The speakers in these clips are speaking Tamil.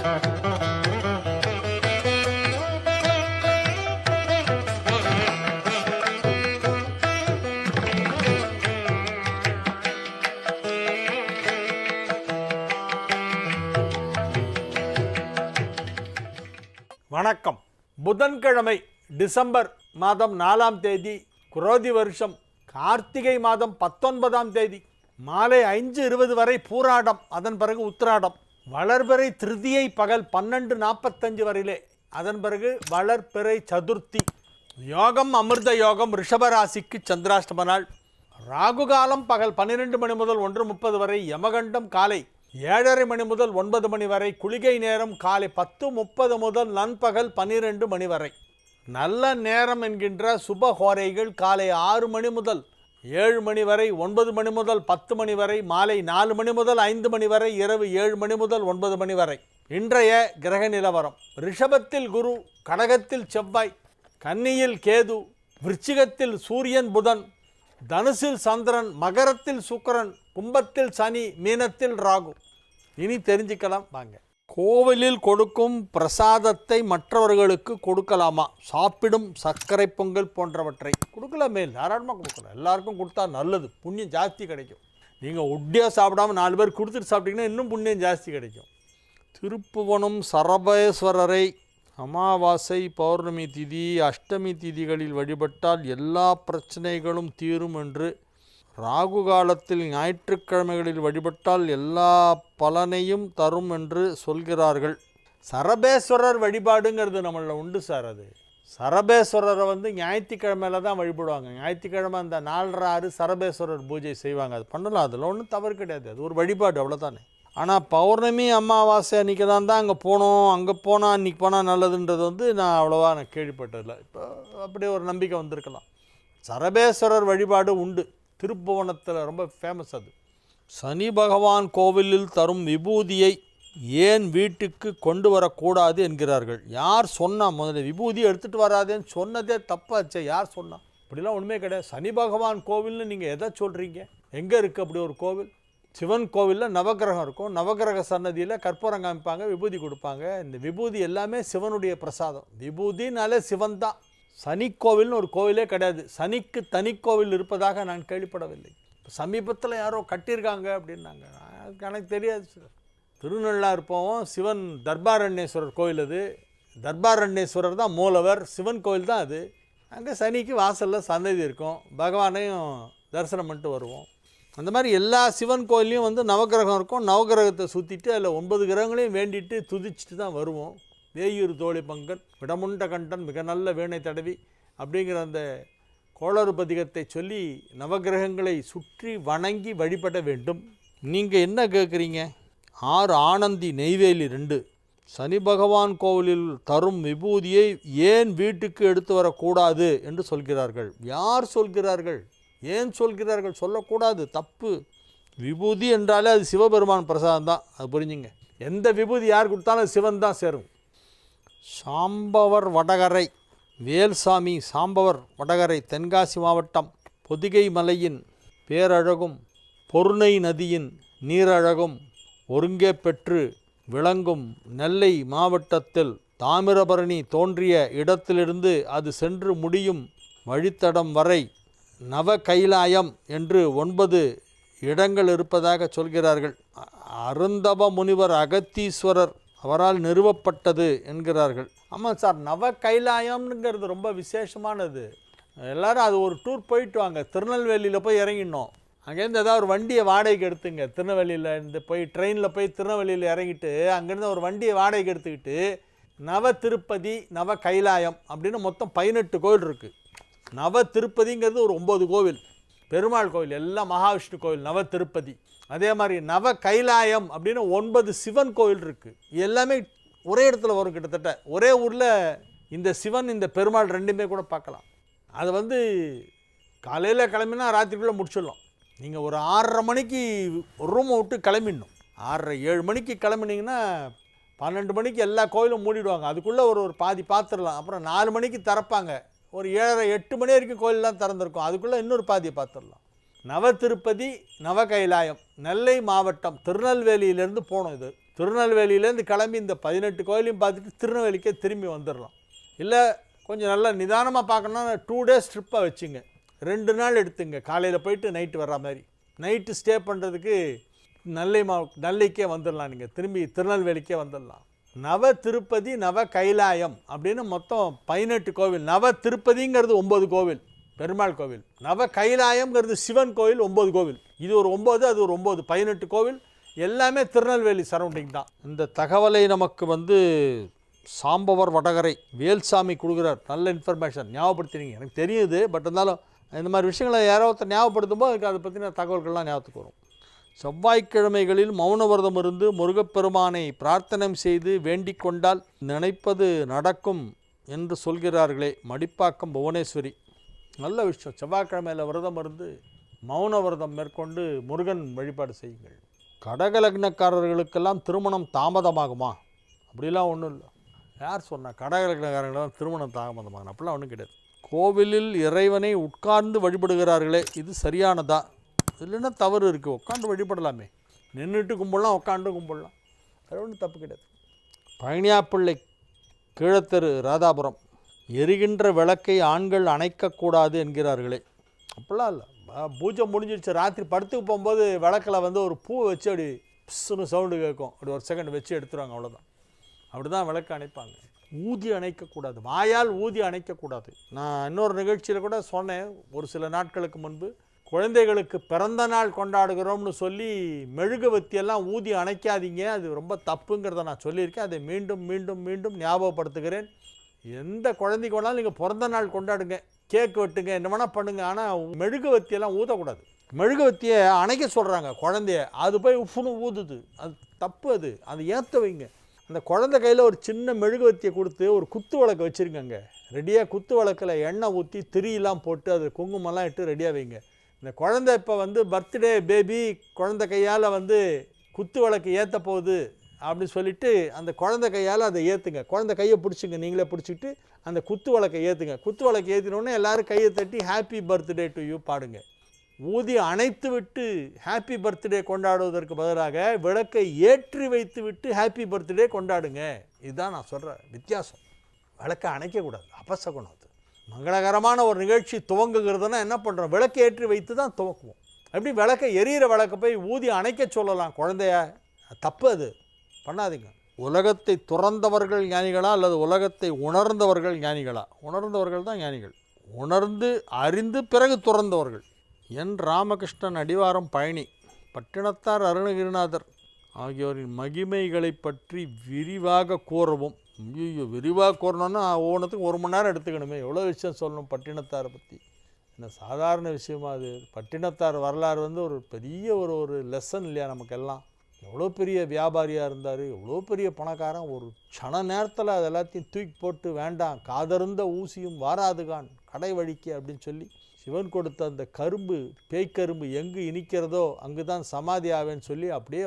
வணக்கம். புதன்கிழமை டிசம்பர் மாதம் 4ஆம் தேதி, குரோதி வருஷம் கார்த்திகை மாதம் 19ஆம் தேதி மாலை 5:20 வரை பூராடம், அதன் பிறகு உத்திராடம். வளர்பிறை திருதியை பகல் 12:45 வரையிலே, அதன் பிறகு வளர்பிறை சதுர்த்தி. யோகம் அமிர்த யோகம், ரிஷபராசிக்கு சந்திராஷ்டம நாள். ராகுகாலம் பகல் 12 மணி முதல் 1:30 வரை, யமகண்டம் காலை 7:30 மணி முதல் 9 மணி வரை, குளிகை நேரம் காலை 10:30 முதல் நண்பகல் 12 மணி வரை. நல்ல நேரம் என்கின்ற சுபஹோரைகள் காலை 6 மணி முதல் 7 மணி வரை, 9 மணி முதல் 10 மணி வரை, மாலை 4 மணி முதல் 5 மணி வரை, இரவு 7 மணி முதல் 9 மணி வரை. இன்றைய கிரக நிலவரம்: ரிஷபத்தில் குரு, கடகத்தில் செவ்வாய், கன்னியில் கேது, விருச்சிகத்தில் சூரியன் புதன், தனுசில் சந்திரன், மகரத்தில் சுக்கிரன், கும்பத்தில் சனி, மீனத்தில் ராகு. இனி தெரிஞ்சுக்கலாம் வாங்க. கோவிலில் கொடுக்கும் பிரசாதத்தை மற்றவர்களுக்கு கொடுக்கலாமா? சாப்பிடும் சர்க்கரை பொங்கல் போன்றவற்றை கொடுக்கலாமே, தாராளமாக கொடுக்கலாம். எல்லாருக்கும் கொடுத்தா நல்லது, புண்ணியம் ஜாஸ்தி கிடைக்கும். நீங்கள் ஒட்டியாக சாப்பிடாமல் 4 பேர் கொடுத்துட்டு சாப்பிட்டீங்கன்னா இன்னும் புண்ணியம் ஜாஸ்தி கிடைக்கும். திருப்புவனம் சரபேஸ்வரரை அமாவாசை, பௌர்ணமி திதி, அஷ்டமி திதிகளில் வழிபட்டால் எல்லா பிரச்சனைகளும் தீரும் என்று, ராகு காலத்தில் ஞாயிற்றுக்கிழமைகளில் வழிபட்டால் எல்லா பலனையும் தரும் என்று சொல்கிறார்கள். சரபேஸ்வரர் வழிபாடுங்கிறது நம்மள உண்டு சார். அது சரபேஸ்வரரை ஞாயிற்றுக்கிழமையில தான் வழிபடுவாங்க. ஞாயிற்றுக்கிழமை அந்த 4:30 சரபேஸ்வரர் பூஜை செய்வாங்க. அது பண்ணலாம், அதில் ஒன்றும் தவறு கிடையாது. அது ஒரு வழிபாடு, அவ்வளோதானே. ஆனால் பௌர்ணமி அமாவாசை அன்றைக்கி தான் அங்கே போனோம், அங்கே போனால் அன்றைக்கி போனால் நல்லதுன்றது நான் அவ்வளோவா கேள்விப்பட்டதில்லை. இப்போ அப்படியே ஒரு நம்பிக்கை வந்திருக்கலாம். சரபேஸ்வரர் வழிபாடு உண்டு, திருப்புவனத்தில் ரொம்ப ஃபேமஸ். அது சனி பகவான் கோவிலில் தரும் விபூதியை ஏன் வீட்டுக்கு கொண்டு வரக்கூடாது என்கிறார்கள். யார் சொன்னால்? முதல்ல விபூதி எடுத்துகிட்டு வராதேன்னு சொன்னதே தப்பாச்சே. யார் சொன்னால்? அப்படிலாம் ஒன்றுமே கிடையாது. சனி பகவான் கோவில்னு நீங்கள் எதை சொல்கிறீங்க? எங்கே இருக்குது அப்படி ஒரு கோவில்? சிவன் கோவிலில் நவகிரகம் இருக்கும். நவகிரக சன்னதியில் கற்பூரம் காமிப்பாங்க, விபூதி கொடுப்பாங்க. இந்த விபூதி எல்லாமே சிவனுடைய பிரசாதம். விபூதினாலே சிவன் தான். சனி கோவில்னு ஒரு கோவிலே கிடையாது. சனிக்கு தனி கோவில் இருப்பதாக நான் கேள்விப்படவில்லை. சமீபத்தில் யாரோ கட்டியிருக்காங்க அப்படின்னாங்க, எனக்கு தெரியாது சார். திருநள்ளாறு போவோம், சிவன் தர்பாரண்யேஸ்வரர் கோவில். அது தர்பாரண்யேஸ்வரர் தான் மூலவர், சிவன் கோவில் தான் அது. அங்கே சனிக்கு வாசலில் சன்னதி இருக்கும், பகவானையும் தரிசனம் பண்ணிட்டு வருவோம். அந்த மாதிரி எல்லா சிவன் கோயிலையும் நவகிரகம் இருக்கும். நவகிரகத்தை சுற்றிட்டு அதில் 9 கிரகங்களையும் வேண்டிட்டு துதிச்சுட்டு தான் வருவோம். வேயூர் தோழி பங்கன், விடமுண்ட கண்டன், மிக நல்ல வீணை தடவி அப்படிங்கிற அந்த கோளறு பதிகத்தை சொல்லி நவகிரகங்களை சுற்றி வணங்கி வழிபட வேண்டும். நீங்கள் என்ன கேட்குறீங்க? 6 ஆனந்தி நெய்வேலி 2 சனி பகவான் கோவிலில் தரும் விபூதியை ஏன் வீட்டுக்கு எடுத்து வரக்கூடாது என்று சொல்கிறார்கள். யார் சொல்கிறார்கள்? ஏன் சொல்கிறார்கள்? சொல்லக்கூடாது, தப்பு. விபூதி என்றாலே அது சிவபெருமான் பிரசாதம் தான், அது புரிஞ்சுங்க. எந்த விபூதி யார் கொடுத்தாலும் சிவன் தான் சேரும். சாம்பவர் வடகரை வேல்சாமி, சாம்பவர் வடகரை, தென்காசி மாவட்டம். பொதிகை மலையின் பேரழகும் பொருணை நதியின் நீரழகும் ஒருங்கே பெற்று விளங்கும் நெல்லை மாவட்டத்தில் தாமிரபரணி தோன்றிய இடத்திலிருந்து அது சென்று முடியும் வழித்தடம் வரை நவ கைலாயம் என்று 9 இடங்கள் இருப்பதாக சொல்கிறார்கள். அருந்தவ முனிவர் அகத்தீஸ்வரர் அவரால் நிறுவப்பட்டது என்கிறார்கள். ஆமாம் சார், நவ கைலாயம்ங்கிறது ரொம்ப விசேஷமானது. எல்லோரும் அது ஒரு டூர் போயிட்டு வாங்க. திருநெல்வேலியில் போய் இறங்கிடணும். அங்கேருந்து ஏதாவது ஒரு வண்டியை வாடகைக்கு எடுத்துங்க. திருநெல்வேலியில் இருந்து போய் ட்ரெயினில் போய் திருநெல்வேலியில் இறங்கிட்டு அங்கேருந்து ஒரு வண்டியை வாடகைக்கு எடுத்துக்கிட்டு நவ திருப்பதி, நவ கைலாயம் அப்படின்னு மொத்தம் 18 கோவில் இருக்குது. நவ திருப்பதிங்கிறது ஒரு 9 கோவில், பெருமாள் கோவில், எல்லாம் மகாவிஷ்ணு கோவில் நவ திருப்பதி. அதே மாதிரி நவ கைலாயம் அப்படின்னு 9 சிவன் கோவில் இருக்குது. எல்லாமே ஒரே இடத்துல வரும். கிட்டத்தட்ட ஒரே ஊரில் இந்த சிவன் இந்த பெருமாள் ரெண்டுமே கூட பார்க்கலாம். அது காலையில் கிளம்பினா ராத்திரிக்குள்ளே முடிச்சிடலாம். நீங்கள் ஒரு 6:30 மணிக்கு ரூமை விட்டு கிளம்பிடணும். 6:30-7 மணிக்கு கிளம்பினீங்கன்னா 12 மணிக்கு எல்லா கோயிலும் மூடிடுவாங்க. அதுக்குள்ளே ஒரு பாதி பார்த்துடலாம். அப்புறம் 4 மணிக்கு திறப்பாங்க. ஒரு 7:30-8 மணி வரைக்கும் கோயிலெலாம் திறந்துருக்கும். அதுக்குள்ளே இன்னொரு பாதியை பார்த்துடலாம். நவ திருப்பதி, நவ கைலாயம், நெல்லை மாவட்டம், திருநெல்வேலியிலேருந்து போகணும். இது திருநெல்வேலியிலேருந்து கிளம்பி இந்த 18 கோயிலையும் பார்த்துட்டு திருநெல்வேலிக்கே திரும்பி வந்துடலாம். இல்லை கொஞ்சம் நல்லா நிதானமாக பார்க்கணுன்னா 2 டேஸ் ட்ரிப்பாக வச்சுங்க. 2 நாள் எடுத்துங்க. காலையில் போயிட்டு நைட்டு வர்ற மாதிரி. நைட்டு ஸ்டே பண்ணுறதுக்கு நெல்லைக்கே வந்துடலாம். நீங்கள் திரும்பி திருநெல்வேலிக்கே வந்துடலாம். நவ திருப்பதி நவ கைலாயம் அப்படின்னு மொத்தம் 18 கோவில். நவ திருப்பதிங்கிறது 9 கோவில், பெருமாள் கோவில். நவ கைலாயம்ங்கிறது சிவன் கோவில், 9 கோவில். இது ஒரு 9, அது ஒரு 9, 18 கோவில். எல்லாமே திருநெல்வேலி சரௌண்டிங் தான். இந்த தகவலை நமக்கு சாம்பவர் வடகரை வேல்சாமி கொடுக்குறார். நல்ல இன்ஃபர்மேஷன் ஞாபகப்படுத்தினீங்க. எனக்கு தெரியுது, பட் இருந்தாலும் இந்த மாதிரி விஷயங்களை யாரோ ஒருத்தர் ஞாபகப்படுத்தும் போது அதை பற்றின தகவல்கள்லாம் ஞாபகத்துக்கு வரும். செவ்வாய்க்கிழமைகளில் மௌன விரதம் இருந்து முருகப்பெருமானை பிரார்த்தனை செய்து வேண்டிக் கொண்டால் நினைப்பது நடக்கும் என்று சொல்கிறார்களே. மடிப்பாக்கம் புவனேஸ்வரி. நல்ல விஷயம். செவ்வாய்க்கிழமையில் விரதம் இருந்து மௌன விரதம் மேற்கொண்டு முருகன் வழிபாடு செய்யுங்கள். கடகலக்னக்காரர்களுக்கெல்லாம் திருமணம் தாமதமாகுமா? அப்படிலாம் ஒன்றும் இல்லை. யார் சொன்னால் கடகலக்னக்காரர்களெல்லாம் திருமணம் தாமதமாகும்? அப்படிலாம் ஒன்றும் கிடையாது. கோவிலில் இறைவனை உட்கார்ந்து வழிபடுகிறார்களே, இது சரியானதா? இல்லைன்னா தவறு இருக்குது. உட்காந்து வழிபடலாமே. நின்றுட்டு கும்பிடலாம், உட்காந்து கும்பிடலாம். அது ஒன்றும் தப்பு கிடையாது. பழனியாப்பிள்ளை கீழத்தெரு ராதாபுரம். எரிகின்ற விளக்கை ஆண்கள் அணைக்கக்கூடாது என்கிறார்களே. அப்படிலாம் இல்லை. பூஜை முடிஞ்சிடுச்சு, ராத்திரி படுத்துக்கு போகும்போது விளக்கில் ஒரு பூ வச்சு அப்படி பிஸ்ஸுன்னு சவுண்டு கேட்கும். அப்படி ஒரு செகண்ட் வச்சு எடுத்துருவாங்க, அவ்வளோதான். அப்படி தான் விளக்கு அணைப்பாங்க. ஊதி அணைக்கக்கூடாது, வாயால் ஊதி அணைக்கக்கூடாது. நான் இன்னொரு நிகழ்ச்சியில் கூட சொன்னேன், ஒரு சில நாட்களுக்கு முன்பு குழந்தைகளுக்கு பிறந்த நாள் கொண்டாடுகிறோம்னு சொல்லி மெழுகுவத்தியெல்லாம் ஊதி அணைக்காதீங்க, அது ரொம்ப தப்புங்கிறத நான் சொல்லியிருக்கேன். அதை மீண்டும் மீண்டும் மீண்டும் ஞாபகப்படுத்துகிறேன். எந்த குழந்தைக்கு வேணாலும் நீங்கள் பிறந்த நாள் கொண்டாடுங்க, கேக் வெட்டுங்க, என்ன வேணால் பண்ணுங்கள். ஆனால் மெழுகுவத்தியெல்லாம் ஊதக்கூடாது. மெழுகுவத்தியை அணைக்க சொல்கிறாங்க குழந்தைய, அது போய் உப்புன்னு ஊதுது. அது தப்பு. அது ஏற்ற வைங்க. அந்த குழந்தை கையில் ஒரு சின்ன மெழுகுவத்தியை கொடுத்து ஒரு குத்து விளக்கு வச்சுருக்கங்க. ரெடியாக குத்து விளக்கில் எண்ணெய் ஊற்றி திரியெல்லாம் போட்டு அது குங்குமம்லாம் இட்டு ரெடியாக வைங்க. இந்த குழந்தை இப்போ பர்த்டே பேபி குழந்தை கையால் குத்து விளக்கு ஏற்ற போகுது அப்படின்னு சொல்லிவிட்டு அந்த குழந்தை கையால் அதை ஏற்றுங்க. குழந்தை கையை பிடிச்சிங்க, நீங்களே பிடிச்சிக்கிட்டு அந்த குத்து விளக்கை ஏற்றுங்க. குத்து விளக்கு ஏற்றினோடனே எல்லோரும் கையை தட்டி ஹாப்பி பர்த்டே டு யூ பாடுங்க. ஊதி அணைத்து விட்டு ஹாப்பி பர்த்டே கொண்டாடுவதற்கு பதிலாக விளக்கை ஏற்றி வைத்து விட்டு ஹாப்பி பர்த்டே கொண்டாடுங்க. இதுதான் நான் சொல்கிற வித்தியாசம். விளக்கை அணைக்கக்கூடாது, அபசகுணம். அது மங்களகரமான ஒரு நிகழ்ச்சி துவங்குகிறதுனா என்ன பண்ணுறோம்? விளக்கை ஏற்றி வைத்து தான் துவக்குவோம். அப்படி விளக்கை எரியிற விளக்கை போய் ஊதி அணைக்க சொல்லலாம் குழந்தைய? தப்பு. அது பண்ணாதீங்க. உலகத்தை துறந்தவர்கள் ஞானிகளா அல்லது உலகத்தை உணர்ந்தவர்கள் ஞானிகளா? உணர்ந்தவர்கள் தான் ஞானிகள். உணர்ந்து அறிந்து பிறகு துறந்தவர்கள். என் ராமகிருஷ்ணன், அடிவாரம், பழனி. பட்டினத்தார் அருணகிரிநாதர் ஆகியோரின் மகிமைகளை பற்றி விரிவாக கூறவும். ஐயோ, விரிவாக கூறணுன்னா ஒவ்வொன்றுத்துக்கும் 1 மணி நேரம் எடுத்துக்கணுமே. எவ்வளோ விஷயம் சொல்லணும் பட்டினத்தாரை பற்றி. என்ன சாதாரண விஷயமா அது? பட்டினத்தார் வரலாறு ஒரு பெரிய ஒரு லெசன் இல்லையா நமக்கெல்லாம்? எவ்வளோ பெரிய வியாபாரியாக இருந்தார், எவ்வளோ பெரிய பணக்காரன். ஒரு க்ஷண நேரத்தில் அது எல்லாத்தையும் தூக்கி போட்டு, வேண்டாம் காதருந்த ஊசியும் வாராதுகான் கடை வழிக்க அப்படின்னு சொல்லி சிவன் கொடுத்த அந்த கரும்பு, பேய்க்கரும்பு எங்கு இனிக்கிறதோ அங்கு தான் சமாதி ஆவேன்னு சொல்லி அப்படியே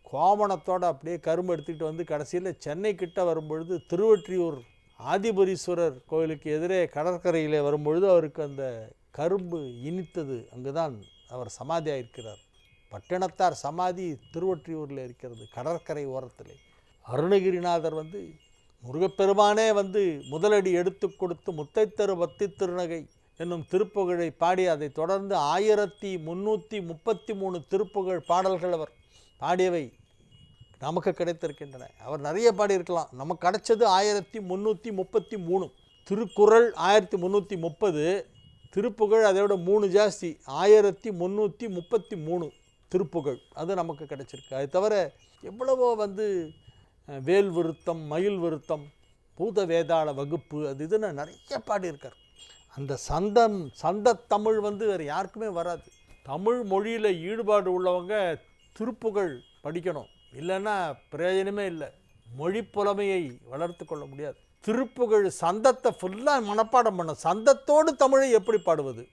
கோமணத்தோடு அப்படியே கரும்பு எடுத்துக்கிட்டு கடைசியில் சென்னை கிட்ட வரும்பொழுது திருவொற்றியூர் ஆதிபுரீஸ்வரர் கோயிலுக்கு எதிரே கடற்கரையில் வரும்பொழுது அவருக்கு அந்த கரும்பு இனித்தது. அங்கு தான் அவர் சமாதியாக இருக்கிறார். பட்டினத்தார் சமாதி திருவொற்றியூரில் இருக்கிறது, கடற்கரை ஓரத்தில். அருணகிரிநாதர் முருகப்பெருமானே முதலடி எடுத்து கொடுத்து முத்தைத்தரு பத்தி திருநகை என்னும் திருப்புகழை பாடி அதை தொடர்ந்து 1333 திருப்புகழ் பாடல்கள் அவர் பாடியவை நமக்கு கிடைத்திருக்கின்றன. அவர் நிறைய பாடியிருக்கலாம், நமக்கு கிடைச்சது 1333. திருக்குறள் 1330, திருப்புகழ் அதையோட 3 ஜாஸ்தி, 1333 திருப்புகழ் அது நமக்கு கிடைச்சிருக்கு. அது தவிர எவ்வளவோ வேல் விருத்தம், மயில் விருத்தம், பூத வேதாள வகுப்பு, அது இதுன்னு நிறைய பாடியிருக்கார். அந்த சந்த தமிழ் வேறு யாருக்குமே வராது. தமிழ் மொழியில் ஈடுபாடு உள்ளவங்க திருப்புகழ் படிக்கணும், இல்லைன்னா பிரயோஜனமே இல்லை. மொழி புலமையை வளர்த்து கொள்ள முடியாது. திருப்புகழ் சந்தத்தை ஃபுல்லாக மனப்பாடம் பண்ண, சந்தத்தோடு தமிழை எப்படி பாடுவது,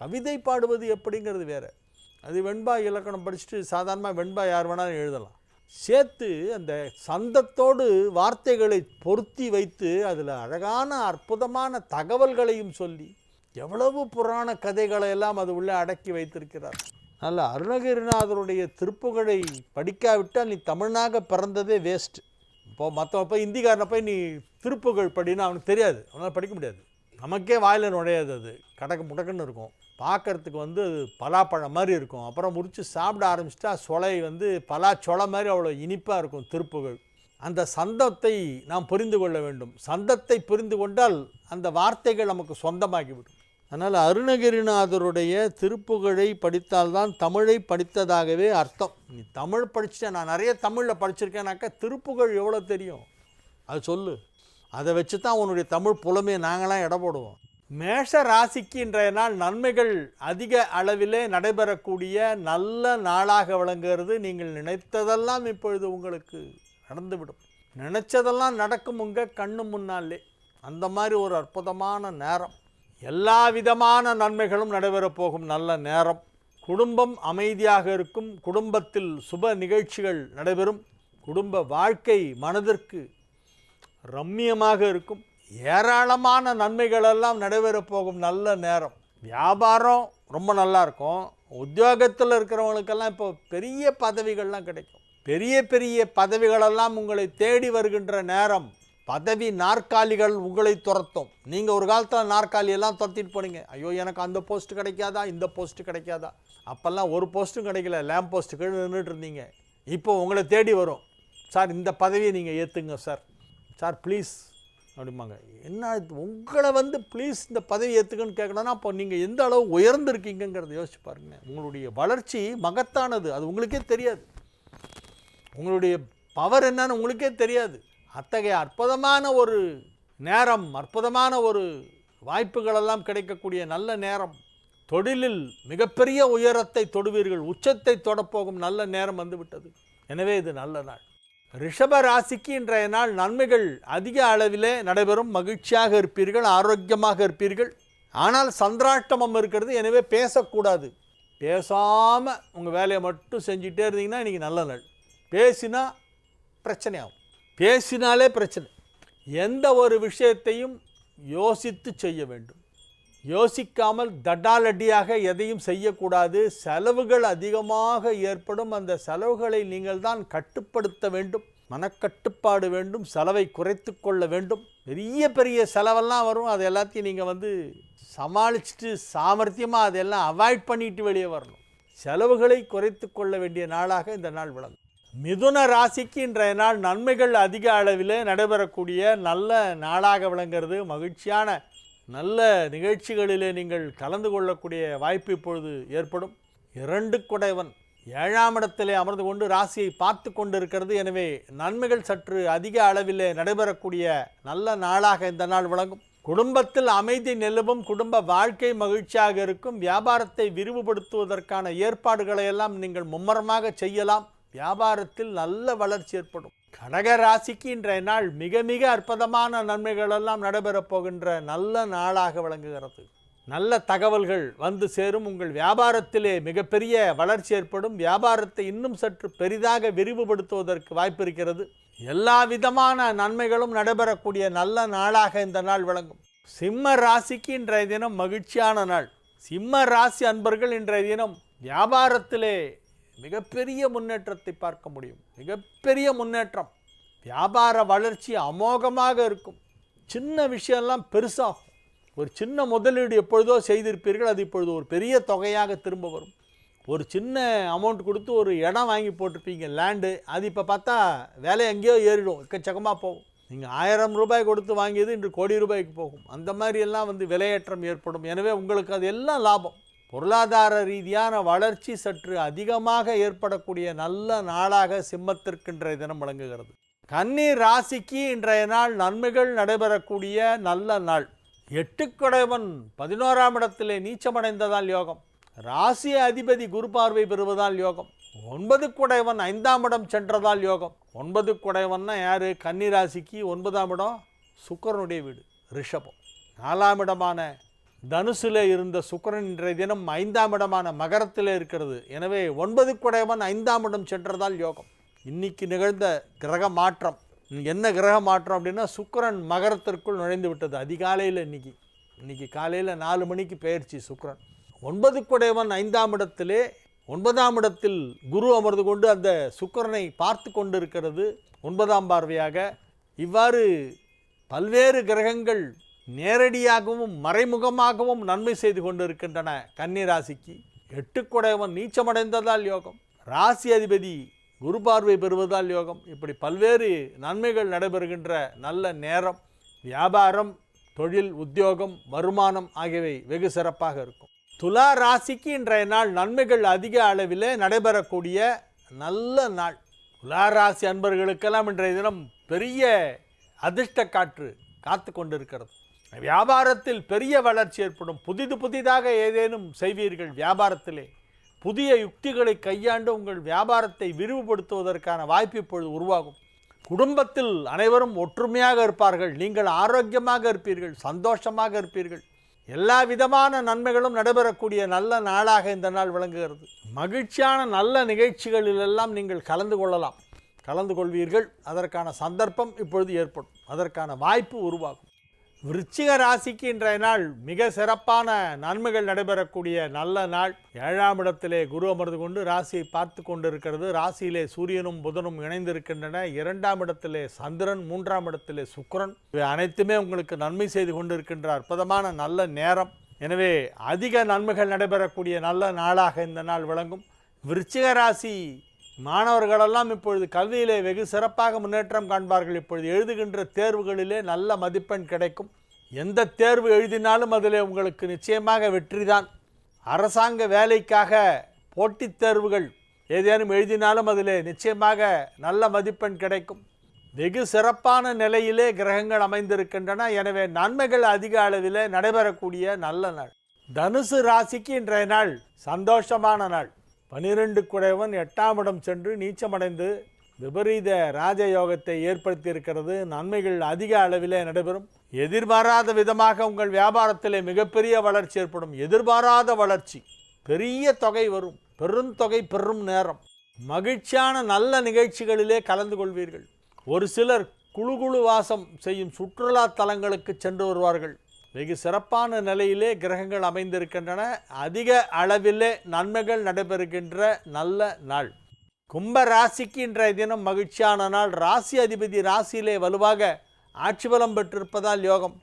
கவிதை பாடுவது எப்படிங்கிறது வேறு. அது வெண்பா இலக்கணம் படிச்சுட்டு சாதாரணமாக வெண்பா யார் வேணாலும் எழுதலாம். சேர்த்து அந்த சந்தத்தோடு வார்த்தைகளை பொருத்தி வைத்து அதில் அழகான அற்புதமான தகவல்களையும் சொல்லி எவ்வளவு புராண கதைகளை எல்லாம் அது உள்ளே அடக்கி வைத்திருக்கிறார். நல்ல அருணகிரிநாதருடைய திருப்புகழை படிக்காவிட்டால் நீ தமிழனாக பிறந்ததே வேஸ்ட். மற்றவன் போய் இந்திக்காரனை போய் நீ திருப்புகழ் படினா அவனுக்கு தெரியாது, அவனால் படிக்க முடியாது. நமக்கே வாயில் நுழையாது, அது கடக்கு முடக்குன்னு இருக்கும். பார்க்குறதுக்கு அது பலாப்பழம் மாதிரி இருக்கும். அப்புறம் முறித்து சாப்பிட ஆரம்பிச்சிட்டா சொலை பலாச்சொலை மாதிரி அவ்வளோ இனிப்பாக இருக்கும் திருப்புகழ். அந்த சந்தத்தை நாம் புரிந்து கொள்ள வேண்டும். சந்தத்தை புரிந்து கொண்டால் அந்த வார்த்தைகள் நமக்கு சொந்தமாகிவிடும். அதனால் அருணகிரிநாதருடைய திருப்புகழை படித்தால்தான் தமிழை படித்ததாகவே அர்த்தம். நீ தமிழ் படிச்சுட்டேன், நான் நிறைய தமிழில் படிச்சிருக்கேனாக்கா திருப்புகழ் எவ்வளோ தெரியும் அது சொல்லு. அதை வச்சு தான் உன்னுடைய தமிழ் புலமையை நாங்களாம் எடை போடுவோம். மேஷ ராசிக்கு இன்றைய நாள் நன்மைகள் அதிக அளவிலே நடைபெறக்கூடிய நல்ல நாளாக விளங்குகிறது. நீங்கள் நினைத்ததெல்லாம் இப்பொழுது உங்களுக்கு நடந்துவிடும். நினைச்சதெல்லாம் நடக்கும் உங்கள் கண்ணு முன்னாலே. அந்த மாதிரி ஒரு அற்புதமான நேரம். எல்லா விதமான நன்மைகளும் நடைபெறப் போகும் நல்ல நேரம். குடும்பம் அமைதியாக இருக்கும். குடும்பத்தில் சுப நிகழ்ச்சிகள் நடைபெறும். குடும்ப வாழ்க்கை மனதிற்கு ரம்மியமாக இருக்கும். ஏராளமான நன்மைகளெல்லாம் நடைபெறப் போகும் நல்ல நேரம். வியாபாரம் ரொம்ப நல்லா இருக்கும். உத்தியோகத்தில் இருக்கிறவங்களுக்கெல்லாம் இப்போ பெரிய பதவிகள்லாம் கிடைக்கும். பெரிய பெரிய பதவிகளெல்லாம் உங்களை தேடி வருகின்ற நேரம். பதவி நாற்காலிகள் உங்களை துரத்தும். நீங்கள் ஒரு காலத்தில் நாற்காலியெல்லாம் துரத்திட்டு போனீங்க. ஐயோ எனக்கு அந்த போஸ்ட்டு கிடைக்காதா, இந்த போஸ்ட்டு கிடைக்காதா. அப்போல்லாம் ஒரு போஸ்ட்டும் கிடைக்கல, லேம்ப் போஸ்ட்டு கீழே நின்றுட்டு இருந்தீங்க. இப்போ உங்களை தேடி வரும். சார் இந்த பதவியை நீங்கள் ஏற்றுங்க சார், சார் ப்ளீஸ் அப்படிம்பாங்க. என்ன உங்களை ப்ளீஸ் இந்த பதவி ஏற்றுக்கன்னு கேட்கணும்னா அப்போ நீங்கள் எந்த அளவு உயர்ந்திருக்கீங்கிறத யோசிச்சு பாருங்கள். உங்களுடைய வளர்ச்சி மகத்தானது, அது உங்களுக்கே தெரியாது. உங்களுடைய பவர் என்னன்னு உங்களுக்கே தெரியாது. அத்தகைய அற்புதமான ஒரு நேரம், அற்புதமான ஒரு வாய்ப்புகளெல்லாம் கிடைக்கக்கூடிய நல்ல நேரம். தொழிலில் மிகப்பெரிய உயரத்தை தொடுவீர்கள். உச்சத்தை தொடப்போகும் நல்ல நேரம் வந்துவிட்டது. எனவே இது நல்ல நாள். ரிஷப ராசிக்கு இன்றைய நாள் நன்மைகள் அதிக அளவிலே நடைபெறும். மகிழ்ச்சியாக இருப்பீர்கள், ஆரோக்கியமாக இருப்பீர்கள். ஆனால் சந்திராஷ்டமம் இருக்கிறது, எனவே பேசக்கூடாது. பேசாமல் உங்கள் வேலையை மட்டும் செஞ்சுட்டே இருந்தீங்கன்னா இன்றைக்கி நல்ல நாள். பேசினா பிரச்சனையாகும். பேசினாலே பிரச்சனை. எந்த ஒரு விஷயத்தையும் யோசித்து செய்ய வேண்டும். யோசிக்காமல் தடாலடியாக எதையும் செய்யக்கூடாது. செலவுகள் அதிகமாக ஏற்படும். அந்த செலவுகளை நீங்கள் தான் கட்டுப்படுத்த வேண்டும். மனக்கட்டுப்பாடு வேண்டும். செலவை குறைத்து கொள்ள வேண்டும். பெரிய பெரிய செலவெல்லாம் வரும். அது எல்லாத்தையும் நீங்கள் சமாளிச்சுட்டு சாமர்த்தியமாக அதெல்லாம் அவாய்ட் பண்ணிட்டு வெளியே வரணும். செலவுகளை குறைத்து கொள்ள வேண்டிய நாளாக இந்த நாள் விளங்கும். மிதுன ராசிக்கு இன்றைய நாள் நன்மைகள் அதிக அளவில் நடைபெறக்கூடிய நல்ல நாளாக விளங்குகிறது. மகிழ்ச்சியான நல்ல நிகழ்ச்சிகளிலே நீங்கள் கலந்து கொள்ளக்கூடிய வாய்ப்பு இப்பொழுது ஏற்படும். 2 குடைவன் 7ஆம் இடத்திலே அமர்ந்து கொண்டு ராசியை பார்த்து கொண்டிருக்கிறது. எனவே நன்மைகள் சற்று அதிக அளவிலே நடைபெறக்கூடிய நல்ல நாளாக இந்த நாள் விளங்கும். குடும்பத்தில் அமைதி நிலவும். குடும்ப வாழ்க்கை மகிழ்ச்சியாக இருக்கும். வியாபாரத்தை விரிவுபடுத்துவதற்கான ஏற்பாடுகளை எல்லாம் நீங்கள் மும்மரமாக செய்யலாம். வியாபாரத்தில் நல்ல வளர்ச்சி ஏற்படும். கடக ராசிக்கு இன்றைய நாள் மிக மிக அற்புதமான நன்மைகளெல்லாம் நடைபெறப் போகின்ற நல்ல நாளாக விளங்குகிறது. நல்ல தகவல்கள் வந்து சேரும். உங்கள் வியாபாரத்திலே மிகப்பெரிய வளர்ச்சி ஏற்படும். வியாபாரத்தை இன்னும் சற்று பெரிதாக விரிவுபடுத்துவதற்கு வாய்ப்பு இருக்கிறது. எல்லா விதமான நன்மைகளும் நடைபெறக்கூடிய நல்ல நாளாக இந்த நாள் விளங்கும். சிம்ம ராசிக்கு இன்றைய தினம் மகிழ்ச்சியான நாள். சிம்ம ராசி அன்பர்கள் இன்றைய தினம் வியாபாரத்திலே மிகப்பெரிய முன்னேற்றத்தை பார்க்க முடியும். மிகப்பெரிய முன்னேற்றம். வியாபார வளர்ச்சி அமோகமாக இருக்கும். சின்ன விஷயம்லாம் பெருசாகும். ஒரு சின்ன முதலீடு எப்பொழுதோ செய்திருப்பீர்கள், அது இப்பொழுது ஒரு பெரிய தொகையாக திரும்ப வரும். ஒரு சின்ன அமௌண்ட் கொடுத்து ஒரு இடம் வாங்கி போட்டிருப்பீங்க, லேண்டு, அது இப்போ பார்த்தா விலை எங்கேயோ ஏறிடும், எக்கச்சக்கமாக போகும். நீங்கள் 1000 ரூபாய் கொடுத்து வாங்கியது இன்று கோடி ரூபாய்க்கு போகும். அந்த மாதிரியெல்லாம் விலையேற்றம் ஏற்படும். எனவே உங்களுக்கு அது எல்லாம் லாபம். பொருளாதார ரீதியான வளர்ச்சி சற்று அதிகமாக ஏற்படக்கூடிய நல்ல நாளாக சிம்மத்திற்கு இன்றைய தினம் விளங்குகிறது. கன்னி ராசிக்கு இன்றைய நாள் நன்மைகள் நடைபெறக்கூடிய நல்ல நாள். 8 குடைவன் 11ஆம் இடத்திலே நீச்சமடைந்ததால் யோகம். ராசி அதிபதி குரு பார்வை பெறுவதால் யோகம். 9 குடைவன் 5ஆம் இடம் சென்றதால் யோகம். 9 குடைவன்னா யார்? கன்னி ராசிக்கு 9ஆம் இடம் சுக்கிரனுடைய வீடு, ரிஷபம். 4ஆம் இடமான தனுசிலே இருந்த சுக்கிரன் இன்றைய தினம் 5ஆம் இடமான மகரத்திலே இருக்கிறது. எனவே 9 குடைவன் 5ஆம் இடம் சென்றதால் யோகம். இன்னைக்கு நிகழ்ந்த கிரக மாற்றம். என்ன கிரக மாற்றம் அப்படின்னா, சுக்கிரன் மகரத்திற்குள் நுழைந்து விட்டது அதிகாலையில். இன்னைக்கு காலையில் 4 மணிக்கு பெயர்ச்சி சுக்கிரன். 9 குடைவன் 5ஆம் இடத்திலே 9ஆம் இடத்தில் குரு அமர்ந்து கொண்டு அந்த சுக்கிரனை பார்த்து கொண்டிருக்கிறது 9ஆம் பார்வையாக. இவ்வாறு பல்வேறு கிரகங்கள் நேரடியாகவும் மறைமுகமாகவும் நன்மை செய்து கொண்டிருக்கின்றன கன்னி ராசிக்கு. 8 நீச்சமடைந்ததால் யோகம், ராசி அதிபதி குரு பார்வை பெறுவதால் யோகம். இப்படி பல்வேறு நன்மைகள் நடைபெறுகின்ற நல்ல நேரம். வியாபாரம், தொழில், உத்தியோகம், வருமானம் ஆகியவை வெகு சிறப்பாக இருக்கும். துலா ராசிக்கு இன்றைய நாள் நன்மைகள் அதிக அளவில் நடைபெறக்கூடிய நல்ல நாள். துலா ராசி அன்பர்களுக்கெல்லாம் இன்றைய தினம் பெரிய அதிர்ஷ்ட காற்று காத்து கொண்டிருக்கிறது. வியாபாரத்தில் பெரிய வளர்ச்சி ஏற்படும். புதிதாக ஏதேனும் செய்வீர்கள். வியாபாரத்திலே புதிய யுக்திகளை கையாண்டு உங்கள் வியாபாரத்தை விரிவுபடுத்துவதற்கான வாய்ப்பு இப்பொழுது உருவாகும். குடும்பத்தில் அனைவரும் ஒற்றுமையாக இருப்பார்கள். நீங்கள் ஆரோக்கியமாக இருப்பீர்கள், சந்தோஷமாக இருப்பீர்கள். எல்லா விதமான நன்மைகளும் நடைபெறக்கூடிய நல்ல நாளாக இந்த நாள் விளங்குகிறது. மகிழ்ச்சியான நல்ல நிகழ்ச்சிகளிலெல்லாம் நீங்கள் கலந்து கொள்வீர்கள். அதற்கான சந்தர்ப்பம் இப்பொழுது ஏற்படும். அதற்கான வாய்ப்பு உருவாகும். விருச்சிக ராசிக்கு இன்றைய நாள் மிக சிறப்பான நன்மைகள் நடைபெறக்கூடிய நல்ல நாள். 7ஆம் இடத்திலே குரு அமர்ந்து கொண்டு ராசியை பார்த்து கொண்டிருக்கிறது. ராசியிலே சூரியனும் புதனும் இணைந்திருக்கின்றன. 2ஆம் இடத்திலே சந்திரன், 3ஆம் இடத்திலே சுக்கிரன். இவை அனைத்துமே உங்களுக்கு நன்மை செய்து கொண்டிருக்கின்ற அற்புதமான நல்ல நேரம். எனவே அதிக நன்மைகள் நடைபெறக்கூடிய நல்ல நாளாக இந்த நாள் விளங்கும். விருச்சிக ராசி மாணவர்களெல்லாம் இப்பொழுது கல்வியிலே வெகு சிறப்பாக முன்னேற்றம் காண்பார்கள். இப்பொழுது எழுதுகின்ற தேர்வுகளிலே நல்ல மதிப்பெண் கிடைக்கும். எந்த தேர்வு எழுதினாலும் அதிலே உங்களுக்கு நிச்சயமாக வெற்றிதான். அரசாங்க வேலைக்காக போட்டித் தேர்வுகள் ஏதேனும் எழுதினாலும் அதிலே நிச்சயமாக நல்ல மதிப்பெண் கிடைக்கும். வெகு சிறப்பான நிலையிலே கிரகங்கள் அமைந்திருக்கின்றன. எனவே நன்மைகள் அதிக அளவில் நடைபெறக்கூடிய நல்ல நாள். தனுசு ராசிக்கு இன்றைய நாள் சந்தோஷமான நாள். 12 8ஆம் இடம் சென்று நீச்சமடைந்து விபரீத ராஜயோகத்தை ஏற்படுத்தி இருக்கிறது. நன்மைகள் அதிக அளவிலே நடைபெறும். எதிர்பாராத விதமாக உங்கள் வியாபாரத்திலே மிகப்பெரிய வளர்ச்சி ஏற்படும். எதிர்பாராத வளர்ச்சி, பெரிய தொகை வரும். பெருந்தொகை பெறும் நேரம். மகிழ்ச்சியான நல்ல நிகழ்ச்சிகளிலே கலந்து கொள்வீர்கள். ஒரு சிலர் குழு வாசம் செய்யும் சுற்றுலா தலங்களுக்கு சென்று வருவார்கள். வெகு சிறப்பான நிலையிலே கிரகங்கள் அமைந்திருக்கின்றன. அதிக அளவிலே நன்மைகள் நடைபெறுகின்ற நல்ல நாள். கும்ப ராசிக்கு இன்றைய தினம் மகிழ்ச்சியான நாள். ராசி அதிபதி ராசியிலே வலுவாக ஆட்சி பலம் பெற்றிருப்பதால் யோகம்.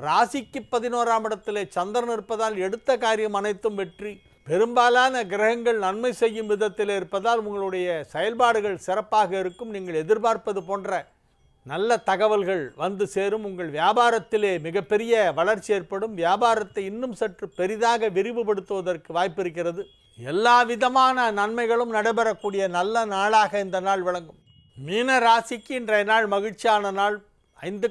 ராசிக்கு 11ஆம் இடத்திலே சந்திரன் இருப்பதால் எடுத்த காரியம் அனைத்தும் வெற்றி. பெரும்பாலான கிரகங்கள் நன்மை செய்யும் விதத்தில் இருப்பதால் உங்களுடைய செயல்பாடுகள் சிறப்பாக இருக்கும். நீங்கள் எதிர்பார்ப்பது போன்ற நல்ல தகவல்கள் வந்து சேரும். உங்கள் வியாபாரத்திலே மிகப்பெரிய வளர்ச்சி ஏற்படும். வியாபாரத்தை இன்னும் சற்று பெரிதாக விரிவுபடுத்துவதற்கு வாய்ப்பு இருக்கிறது. எல்லா விதமான நன்மைகளும் நடைபெறக்கூடிய நல்ல நாளாக இந்த நாள் விளங்கும். மீன ராசிக்கு இன்றைய நாள் மகிழ்ச்சியான நாள். 5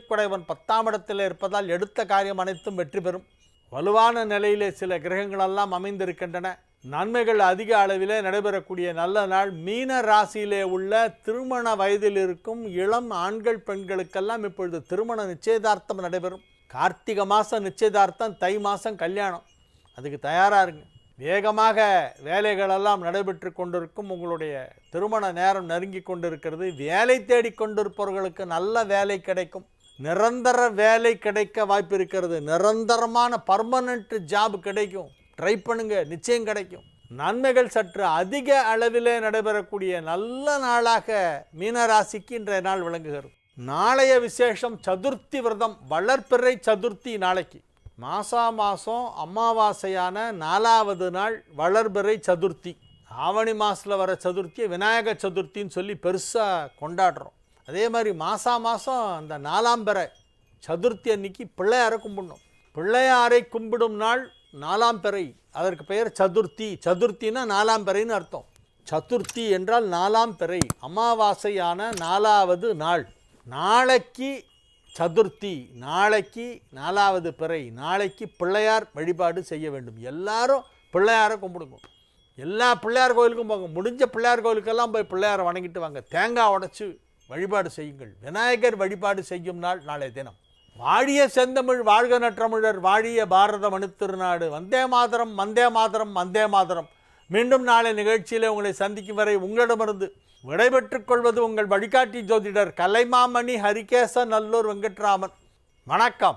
10ஆம் இடத்தில் இருப்பதால் எடுத்த காரியம் அனைத்தும் வெற்றி பெறும். வலுவான நிலையிலே சில கிரகங்களெல்லாம் அமைந்திருக்கின்றன. நன்மைகள் அதிக அளவிலே நடைபெறக்கூடிய நல்ல நாள். மீன ராசியிலே உள்ள திருமண வயதில் இருக்கும் இளம் ஆண்கள் பெண்களுக்கெல்லாம் இப்பொழுது திருமண நிச்சயதார்த்தம் நடைபெறும். கார்த்திகை மாதம் நிச்சயதார்த்தம், தை மாதம் கல்யாணம். அதுக்கு தயாராக இருங்க. வேகமாக வேலைகளெல்லாம் நடைபெற்று கொண்டிருக்கும். உங்களுடைய திருமண நேரம் நெருங்கி கொண்டிருக்கிறது. வேலை தேடி கொண்டிருப்பவர்களுக்கு நல்ல வேலை கிடைக்கும். நிரந்தர வேலை கிடைக்க வாய்ப்பு இருக்கிறது. நிரந்தரமான பர்மனண்ட் ஜாப் கிடைக்கும். ட்ரை பண்ணுங்க, நிச்சயம் கிடைக்கும். நன்மைகள் சற்று அதிக அளவிலே நடைபெறக்கூடிய நல்ல நாளாக மீனராசிக்கு இன்றைய நாள் விளங்குகிறது. நாளைய விசேஷம் சதுர்த்தி விரதம், வளர்பிறை சதுர்த்தி. நாளைக்கு மாதம் அமாவாசையான 4வது நாள் வளர்பிறை சதுர்த்தி. ஆவணி மாதத்தில் வர சதுர்த்தியை விநாயக சதுர்த்தின்னு சொல்லி பெருசாக கொண்டாடுறோம். அதே மாதிரி மாதம் அந்த 4ஆம் பிறை சதுர்த்தி அன்னைக்கு பிள்ளையாரை கும்பிடணும். பிள்ளையாரை கும்பிடும் நாள் 4ஆம் பிறை. அதற்கு பெயர் சதுர்த்தி. சதுர்த்தின்னா 4ஆம் பிறைன்னு அர்த்தம். சதுர்த்தி என்றால் 4ஆம் பிறை, அமாவாசையான 4வது நாள். நாளைக்கு சதுர்த்தி, நாளைக்கு 4வது பிறை. நாளைக்கு பிள்ளையார் வழிபாடு செய்ய வேண்டும். எல்லாரும் பிள்ளையாரை கும்பிடுங்க. எல்லா பிள்ளையார் கோயிலுக்கும் போங்க. முடிஞ்ச பிள்ளையார் கோயிலுக்கெல்லாம் போய் பிள்ளையாரை வணங்கிட்டு வாங்க. தேங்காய் உடைச்சி வழிபாடு செய்யுங்கள். விநாயகர் வழிபாடு செய்யும் நாள் நாளைய தினம். வாழிய செந்தமிழ் வாழ்க நற்றமிழர், வாழிய பாரதம் அணுத்திருநாடு. வந்தே மாதரம், வந்தே மாதரம், வந்தே மாதரம். மீண்டும் நாளை நிகழ்ச்சியில் உங்களை சந்திக்கும் வரை உங்களிடமிருந்து விடைபெற்றுக் கொள்வது உங்கள் வழிகாட்டி ஜோதிடர் கலைமாமணி ஹரிகேச நல்லூர் வெங்கட்ராமன். வணக்கம்.